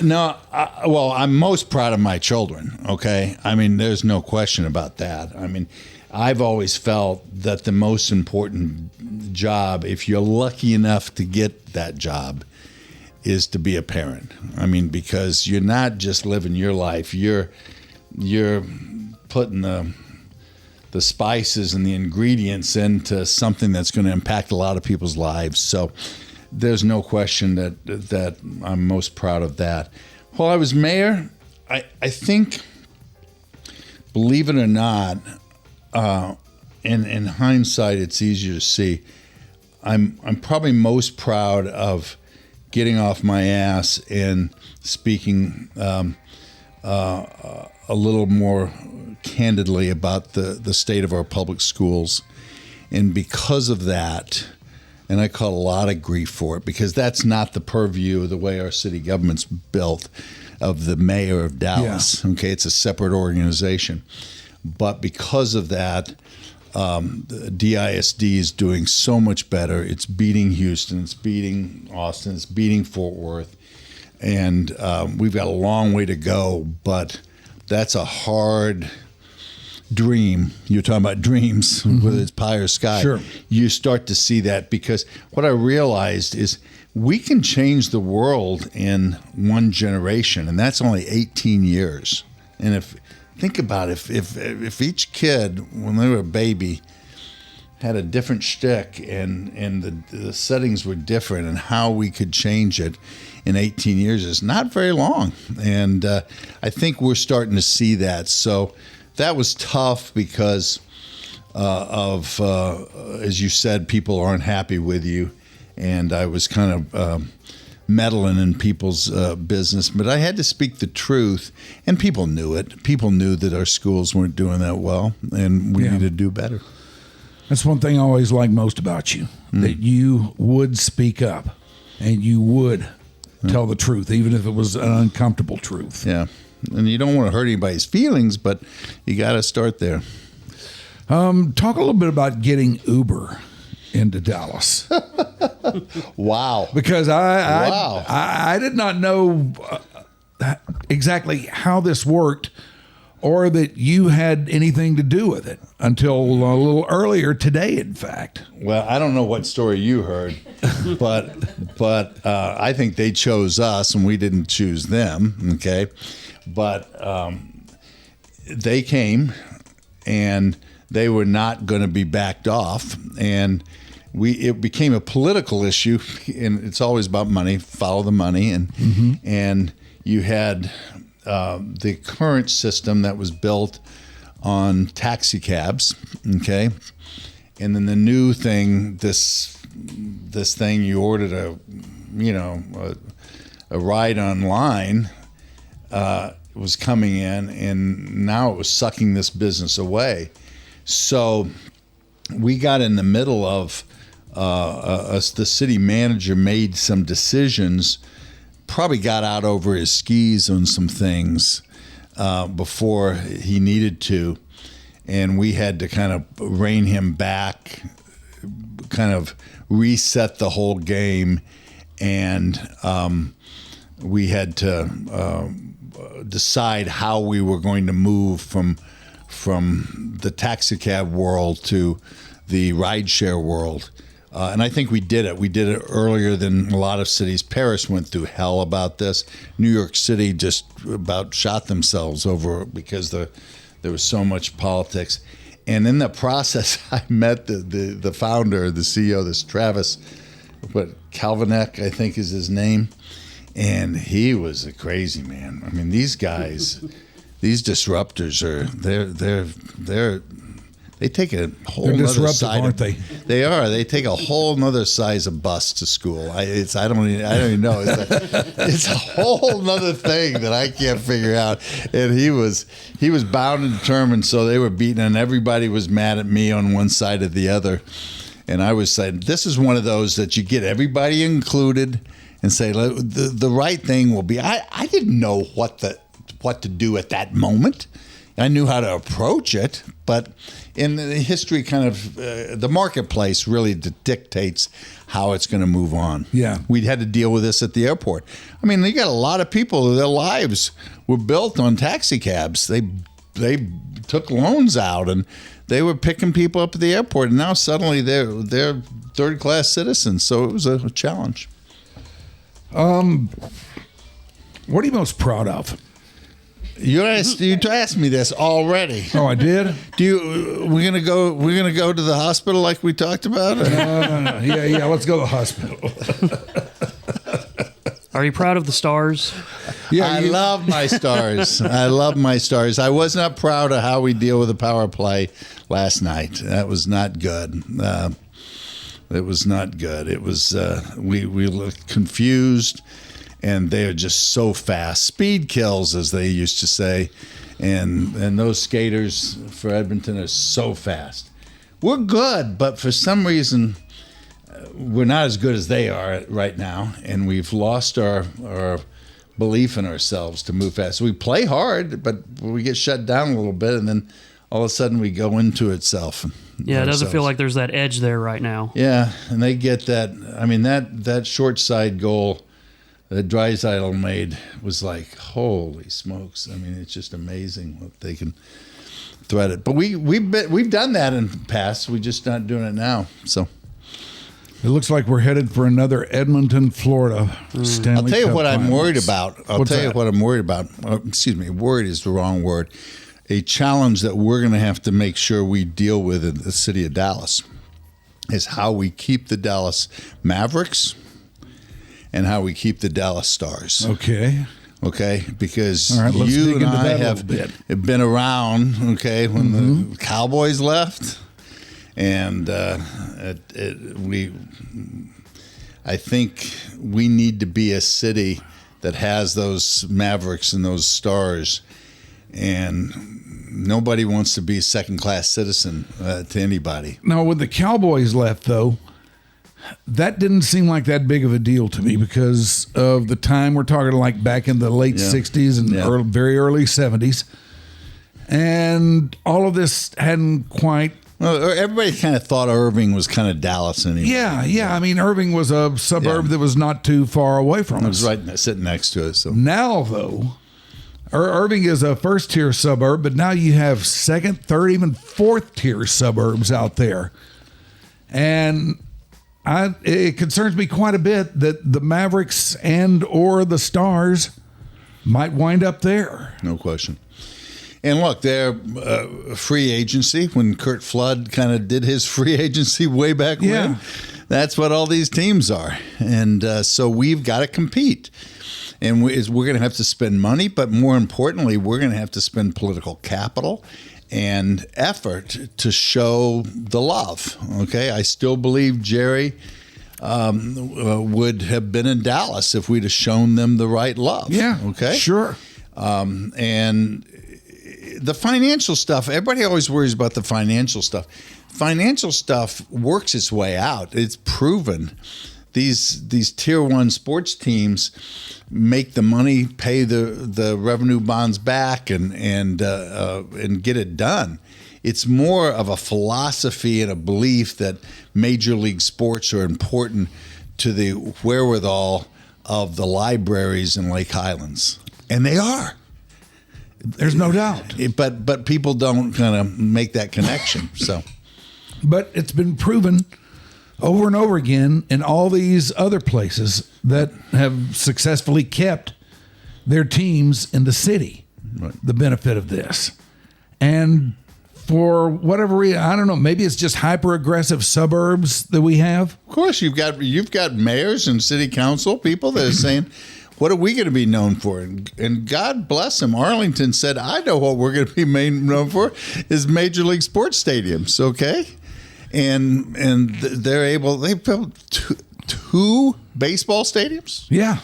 Well, I'm most proud of my children, okay? I mean, there's no question about that. I mean, I've always felt that the most important job, if you're lucky enough to get that job, is to be a parent. I mean, because you're not just living your life, you're putting the spices and the ingredients into something that's going to impact a lot of people's lives. So there's no question that I'm most proud of that. While I was mayor, I think, believe it or not, in hindsight, it's easier to see. I'm probably most proud of getting off my ass and speaking a little more candidly about the state of our public schools. And because of that, and I caught a lot of grief for it, because that's not the purview of the way our city government's built, of the mayor of Dallas. Yeah. Okay, it's a separate organization. But because of that, the DISD is doing so much better. It's beating Houston, it's beating Austin, it's beating Fort Worth. And we've got a long way to go, but that's a hard dream. You're talking about dreams, whether it's pie or sky. Sure. You start to see that, because what I realized is we can change the world in one generation, and that's only 18 years. And think about it, if each kid, when they were a baby, had a different shtick and the settings were different, and how we could change it in 18 years is not very long. And I think we're starting to see that. So that was tough because of, as you said, people aren't happy with you. And I was kind of meddling in people's business. But I had to speak the truth, and people knew it. People knew that our schools weren't doing that well, and we needed to do better. That's one thing I always liked most about you, that you would speak up, and you would tell the truth, even if it was an uncomfortable truth. Yeah. And you don't want to hurt anybody's feelings, but you got to start there. Talk a little bit about getting Uber into Dallas. Wow. Because I did not know exactly how this worked, or that you had anything to do with it until a little earlier today, in fact. Well, I don't know what story you heard, but I think they chose us and we didn't choose them, okay? But they came, and they were not going to be backed off, and it became a political issue, and it's always about money, follow the money, and you had the current system that was built on taxi cabs, okay, and then the new thing, this thing, you ordered a ride online, was coming in, and now it was sucking this business away. So we got in the middle of the city manager made some decisions, probably got out over his skis on some things before he needed to, and we had to kind of rein him back, kind of reset the whole game, and we had to decide how we were going to move from the taxicab world to the rideshare world. And I think we did it. We did it earlier than a lot of cities. Paris went through hell about this. New York City just about shot themselves over because there was so much politics. And in the process, I met the founder, the CEO, this Travis, Kalvanek, I think is his name. And he was a crazy man. I mean, these guys, these disruptors they take a whole nother side, aren't they? They are. They take a whole nother size of bus to school. I don't even know. It's a whole nother thing that I can't figure out. And he was bound and determined. So they were beaten, and everybody was mad at me on one side or the other. And I was saying, this is one of those that you get everybody included, and say the right thing will be. I didn't know what to do at that moment. I knew how to approach it, but in the history, kind of the marketplace really dictates how it's going to move on. Yeah, we had to deal with this at the airport. I mean, you got a lot of people. Their lives were built on taxi cabs. They took loans out, and they were picking people up at the airport. And now suddenly they're third-class citizens. So it was a challenge. What are you most proud of? You asked me this already. Oh, I did? We're gonna go to the hospital like we talked about? No. Yeah, let's go to the hospital. Are you proud of the Stars? Yeah, I love my Stars. I love my Stars. I was not proud of how we deal with the power play last night. That was not good. It was not good. It was we looked confused, and they are just so fast. Speed kills, as they used to say, and those skaters for Edmonton are so fast. We're good, but for some reason we're not as good as they are right now, and we've lost our belief in ourselves to move fast. We play hard, but we get shut down a little bit, and then all of a sudden we go into itself. Yeah, it doesn't feel like there's that edge there right now. Yeah, and they get that. I mean, that short side goal that Draisaitl made was like, holy smokes. I mean, it's just amazing what they can thread it. But we've done that in the past. We're just not doing it now. So it looks like we're headed for another Edmonton, Florida Stanley I'll tell you Cup what I'm Finals. worried about. Worried is the wrong word. A challenge that we're going to have to make sure we deal with in the city of Dallas is how we keep the Dallas Mavericks and how we keep the Dallas Stars. Okay. Okay, because All right, let's you dig and into I that a have little bit. been around, okay, when the Cowboys left, and I think we need to be a city that has those Mavericks and those Stars, and nobody wants to be a second-class citizen to anybody. Now, when the Cowboys left, though, that didn't seem like that big of a deal to me because of the time we're talking like back in the late 60s and very early 70s. And all of this hadn't quite... Well, everybody kind of thought Irving was kind of Dallas anyway. Yeah. I mean, Irving was a suburb that was not too far away from us. I was right sitting next to it. So now, though, Irving is a first-tier suburb, but now you have second, third, even fourth-tier suburbs out there. And it concerns me quite a bit that the Mavericks and or the Stars might wind up there. No question. And look, they're free agency. When Kurt Flood kind of did his free agency way back when, that's what all these teams are. And so we've got to compete. And we're going to have to spend money, but more importantly, we're going to have to spend political capital and effort to show the love. Okay, I still believe Jerry would have been in Dallas if we'd have shown them the right love. Yeah, okay, sure. And the financial stuff, everybody always worries about the financial stuff. Financial stuff works its way out. It's proven. These tier one sports teams make the money, pay the revenue bonds back, and get it done. It's more of a philosophy and a belief that major league sports are important to the wherewithal of the libraries in Lake Highlands, and they are. There's no doubt. But people don't kind of make that connection. So, but it's been proven over and over again in all these other places that have successfully kept their teams in the city, the benefit of this. And for whatever reason, I don't know, maybe it's just hyper-aggressive suburbs that we have. Of course, you've got mayors and city council people that are saying, what are we going to be known for? And God bless them. Arlington said, I know what we're going to be known for is major league sports stadiums, okay? And they built two baseball stadiums. Yeah,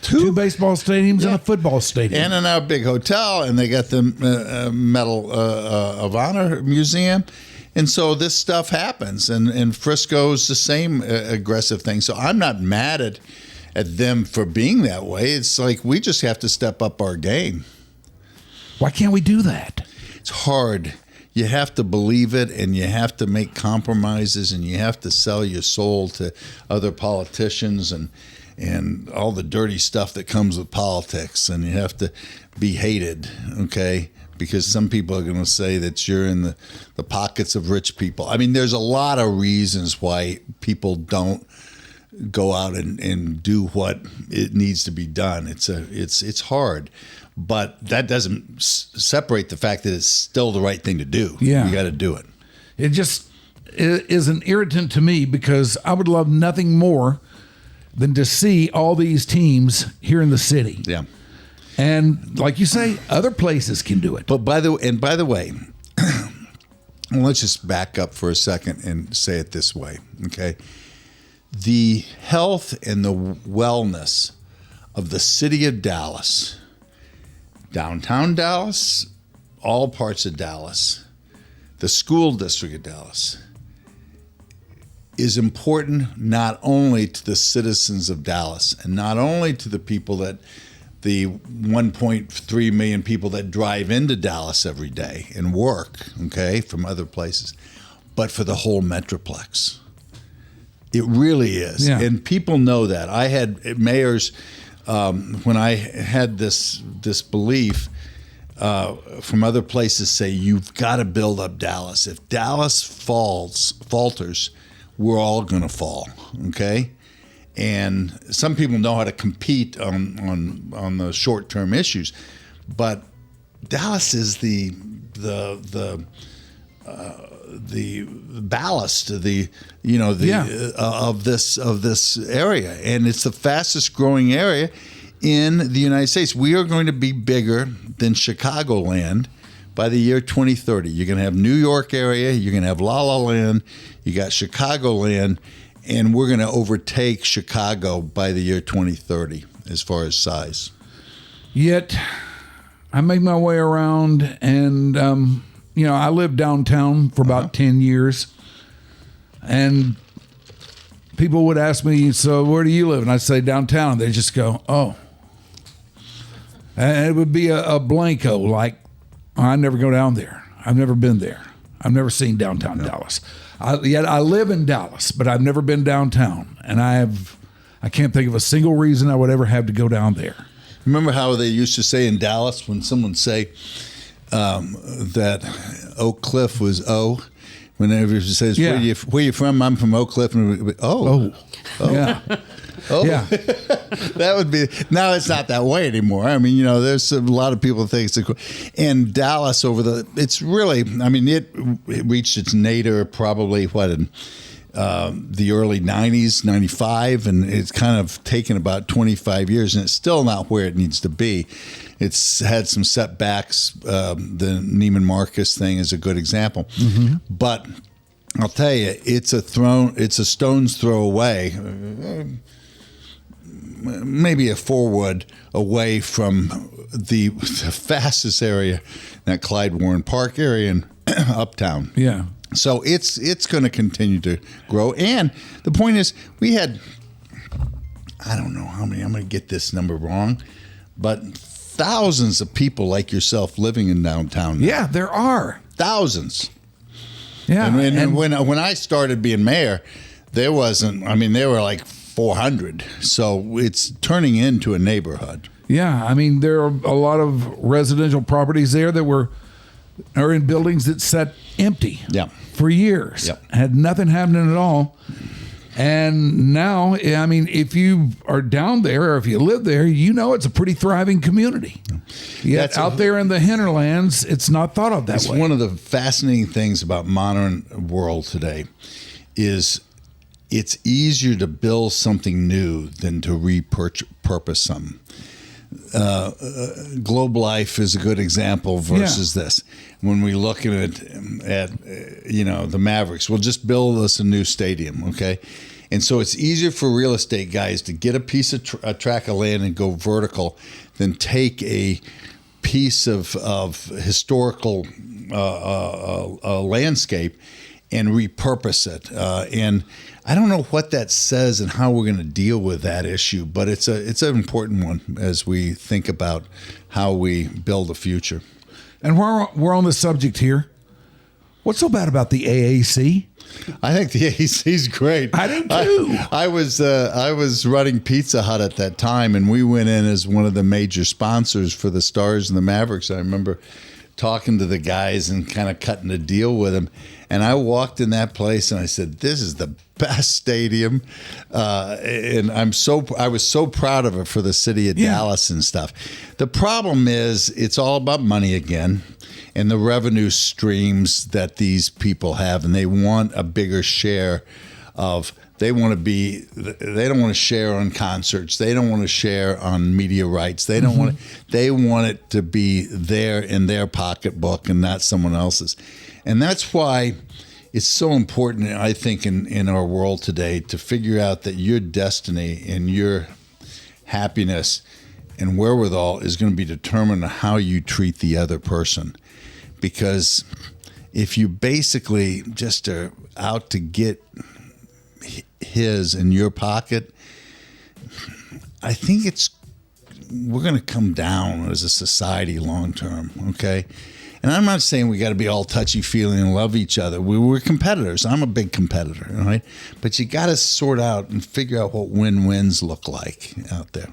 two baseball stadiums and a football stadium, and a big hotel. And they got the Medal of Honor Museum. And so this stuff happens. And Frisco's the same aggressive thing. So I'm not mad at them for being that way. It's like we just have to step up our game. Why can't we do that? It's hard. You have to believe it, and you have to make compromises, and you have to sell your soul to other politicians and all the dirty stuff that comes with politics, and you have to be hated, okay? Because some people are going to say that you're in the pockets of rich people. I mean, there's a lot of reasons why people don't go out and do what it needs to be done. It's hard, but that doesn't separate the fact that it's still the right thing to do. Yeah. You got to do it. It just is an irritant to me because I would love nothing more than to see all these teams here in the city. Yeah. And like you say, other places can do it. But by the way, let's just back up for a second and say it this way, okay? The health and the wellness of the city of Dallas, downtown Dallas, all parts of Dallas, the school district of Dallas, is important not only to the citizens of Dallas and not only to the people that the 1.3 million people that drive into Dallas every day and work, okay, from other places, but for the whole Metroplex. It really is. Yeah. And people know that. I had mayors, when I had this belief from other places say, you've got to build up Dallas. If Dallas falters, we're all going to fall, okay? And some people know how to compete on the short-term issues, but Dallas is the ballast of this area, and it's the fastest growing area in the United States. We are going to be bigger than Chicagoland by the year 2030. You're going to have New York area, you're going to have La La Land, you got Chicagoland, and we're going to overtake Chicago by the year 2030 as far as size. Yet, I make my way around, and I lived downtown for about 10 years, and people would ask me, so where do you live? And I'd say downtown. They just go, oh. And it would be a blanco, like, I never go down there. I've never been there. I've never seen downtown Dallas. Yet I live in Dallas, but I've never been downtown, and I can't think of a single reason I would ever have to go down there. Remember how they used to say in Dallas when someone say that Oak Cliff was O? Whenever it says, Yeah. where you from? I'm from Oak Cliff. And Yeah. Oh, Yeah. That would be. Now it's not that way anymore. I mean, there's a lot of people think it's cool. And Dallas it's really. I mean, it reached its nadir probably in the early 90s, 95, and it's kind of taken about 25 years, and it's still not where it needs to be. It's had some setbacks. The Neiman Marcus thing is a good example, but I'll tell you, it's a stone's throw away, maybe a forward away from the fastest area, that Clyde Warren Park area and uptown. Yeah. So it's going to continue to grow. And the point is, we had, I don't know how many, I'm going to get this number wrong, but thousands of people like yourself living in downtown now. Yeah, there are. Thousands. Yeah. And when I started being mayor, there wasn't, there were like 400. So it's turning into a neighborhood. Yeah, there are a lot of residential properties there that are in buildings that sat empty for years. Yep. Had nothing happening at all. And now, if you are down there or if you live there, it's a pretty thriving community. Yet out there in the hinterlands, it's not thought of that way. One of the fascinating things about modern world today is it's easier to build something new than to repurpose something. Globe Life is a good example versus this. When we look at the Mavericks, we'll just build us a new stadium, okay? And so it's easier for real estate guys to get a piece of a tract of land and go vertical than take a piece of historical landscape and repurpose it. And I don't know what that says and how we're going to deal with that issue, but it's an important one as we think about how we build a future. And we're on the subject here. What's so bad about the AAC? I think the AAC is great. I do too. I was running Pizza Hut at that time, and we went in as one of the major sponsors for the Stars and the Mavericks. I remember talking to the guys and kind of cutting a deal with them. And I walked in that place and I said, "This is the best stadium," and I was so proud of it for the city of Dallas and stuff. The problem is it's all about money again, and the revenue streams that these people have, and they want a bigger share of. They don't want to share on concerts. They don't want to share on media rights. They don't want to, they want it to be there in their pocketbook and not someone else's. And that's why it's so important, I think, in our world today to figure out that your destiny and your happiness and wherewithal is going to be determined on how you treat the other person. Because if you basically just are out to get his in your pocket, I think we're going to come down as a society long term, okay? And I'm not saying we got to be all touchy-feely and love each other. We're competitors. I'm a big competitor, all right? But you got to sort out and figure out what win-wins look like out there.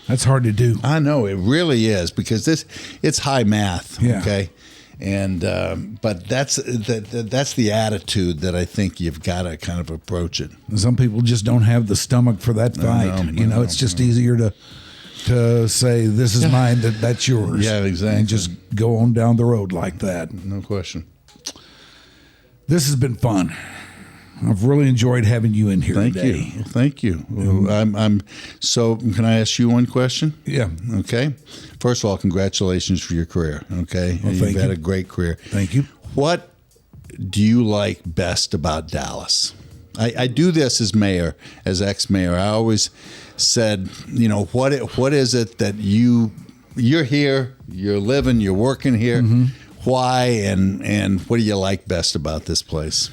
That's hard to do. I know, it really is, because it's high math, okay? And but that's the attitude that I think you've got to kind of approach it. Some people just don't have the stomach for that fight. It's just easier to say, "This is mine, that's yours." Yeah, exactly. And just go on down the road like that. No question. This has been fun. I've really enjoyed having you in here today. Thank you. I'm so. Can I ask you one question? Yeah. Okay. First of all, congratulations for your career. Okay, well, you've had a great career. Thank you. What do you like best about Dallas? I do this as mayor, as ex-mayor. I always said, what is it that you're here, you're living, you're working here. Why and what do you like best about this place?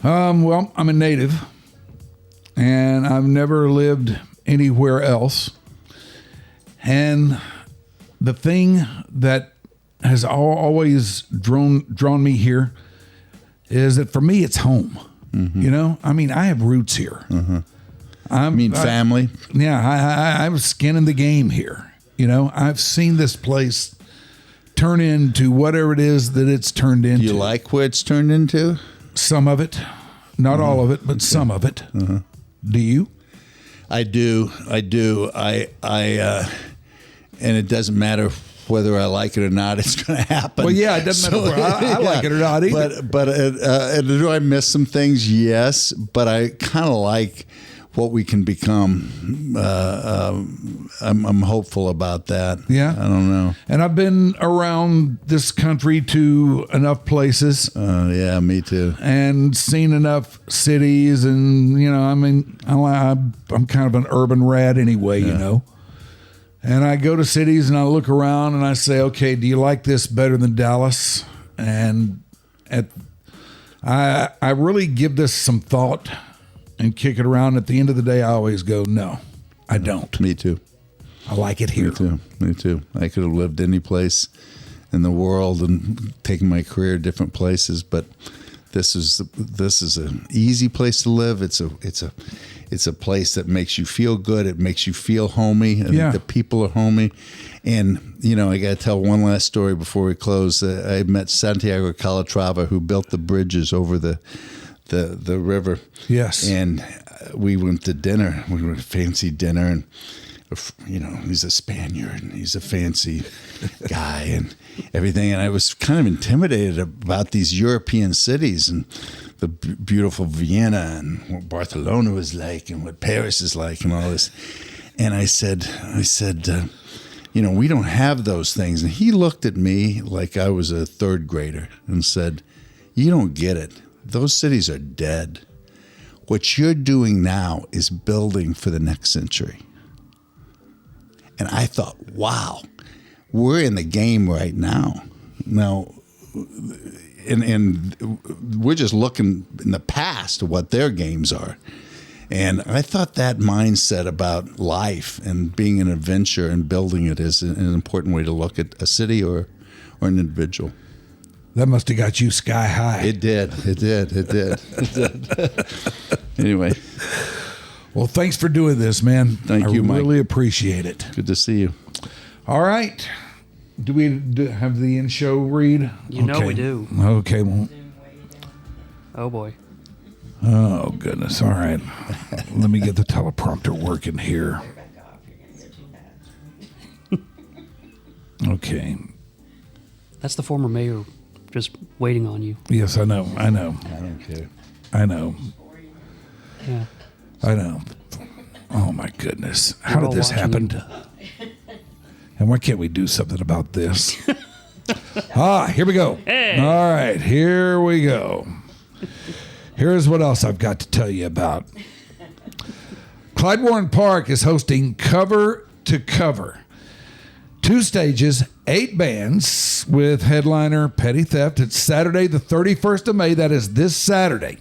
Well, I'm a native, and I've never lived anywhere else. And the thing that has always drawn me here is that for me, it's home. I have roots here. Family? I have skin in the game here. I've seen this place turn into whatever it is that it's turned into. Do you like what it's turned into? Some of it, not all of it, but some of it. Do you? I do. And it doesn't matter whether I like it or not. It's going to happen. Well, yeah, it doesn't matter whether I like it or not either. But do I miss some things? Yes, but I kind of like what we can become. I'm hopeful about that. Yeah, I don't know. And I've been around this country to enough places. Yeah, me too. And seen enough cities, and I'm kind of an urban rat anyway. And I go to cities and I look around and I say, okay, do you like this better than Dallas? And I really give this some thought and kick it around. At the end of the day, I always go, no, I don't. Me too. I like it here. Me too. I could have lived any place in the world and taken my career different places, but this is an easy place to live. It's a place that makes you feel good. It makes you feel homey. And the people are homey. And, I got to tell one last story before we close. I met Santiago Calatrava, who built the bridges over the river. Yes. And we went to dinner. We went to a fancy dinner, and he's a Spaniard and he's a fancy guy and everything. And I was kind of intimidated about these European cities and the beautiful Vienna and what Barcelona was like and what Paris is like and all this. And I said, we don't have those things. And he looked at me like I was a third grader and said, "You don't get it. Those cities are dead. What you're doing now is building for the next century." And I thought, wow, we're in the game right now. Now, and we're just looking in the past at what their games are. And I thought that mindset about life and being an adventure and building it is an important way to look at a city or an individual. That must have got you sky high. It did. Anyway. Well, thanks for doing this, man. Thank you, Mike. I really appreciate it. Good to see you. All right. Do we have the in-show read? You know we do. Okay. Well, Oh, boy. oh, goodness. All right. Let me get the teleprompter working here. Okay. That's the former mayor just waiting on you. Yes, I know. I don't care. I know. Yeah. I know. Oh, my goodness. How We're did all this watching happen? And why can't we do something about this? Here we go. Hey. All right, here we go. Here's what else I've got to tell you about. Clyde Warren Park is hosting Cover to Cover. 2 stages, 8 bands with headliner Petty Theft. It's Saturday, the 31st of May. That is this Saturday.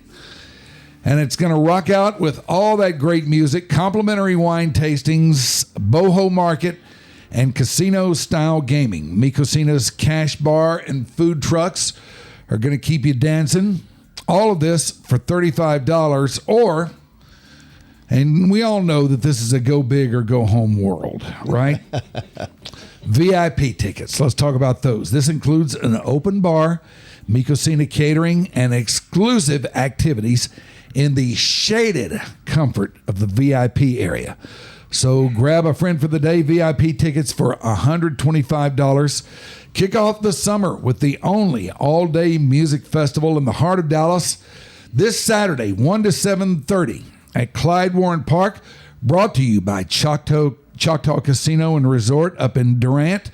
And it's going to rock out with all that great music, complimentary wine tastings, boho market, and casino-style gaming. Mikosina's Cash Bar and food trucks are going to keep you dancing. All of this for $35 or, and we all know that this is a go big or go home world, right? VIP tickets. Let's talk about those. This includes an open bar, Mikosina catering, and exclusive activities in the shaded comfort of the VIP area. So grab a friend for the day. VIP tickets for $125. Kick off the summer with the only all-day music festival in the heart of Dallas this Saturday, 1 to 7:30 at Clyde Warren Park, brought to you by Choctaw Casino and Resort up in Durant.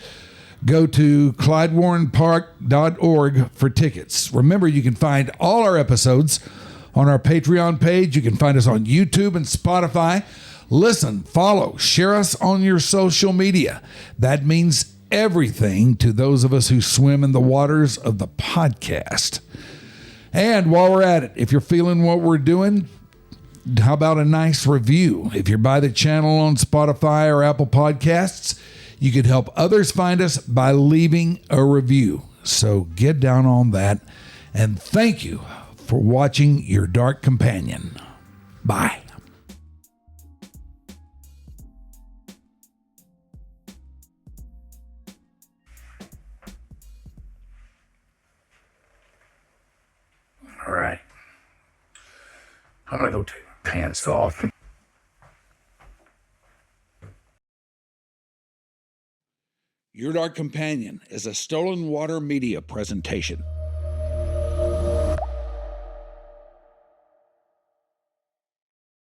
Go to ClydeWarrenPark.org for tickets. Remember, you can find all our episodes on our Patreon page. You can find us on YouTube and Spotify. Listen, follow, share us on your social media. That means everything to those of us who swim in the waters of the podcast. And while we're at it, if you're feeling what we're doing, how about a nice review? If you're by the channel on Spotify or Apple Podcasts, you could help others find us by leaving a review. So get down on that. And thank you for watching Your Dark Companion. Bye. All right. I'm going to go take my pants off. Your Dark Companion is a Stolen Water Media presentation.